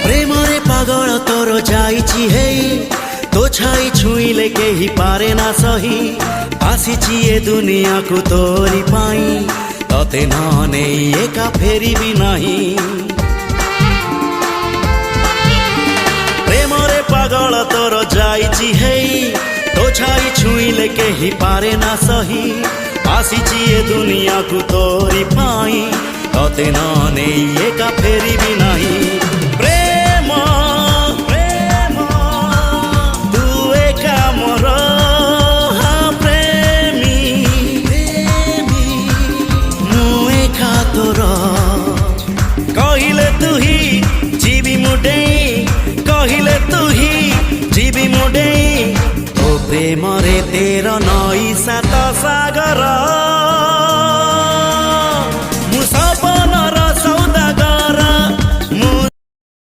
प्रेमरे पागल तोर जाइछि हे तो छाई छुईले केही पारे ना सही आसीछि ए दुनिया को तोरी पाई तते नने एका फेरिबी नाही प्रेमरे पागल तोर जाइछि हे तो छाई छुईले केही पारे ना सही आसीछि ए दुनिया को तोरी पाई तते नने एका फेरिबी नाही प्रेम प्रेम तू एका मोर हाँ प्रेमी प्रेमी मु एका तोर कहिले तू ही जीवी मुडे कहिले तू ही जीवी मुडे तो प्रेम रे तेर नई सात सागर।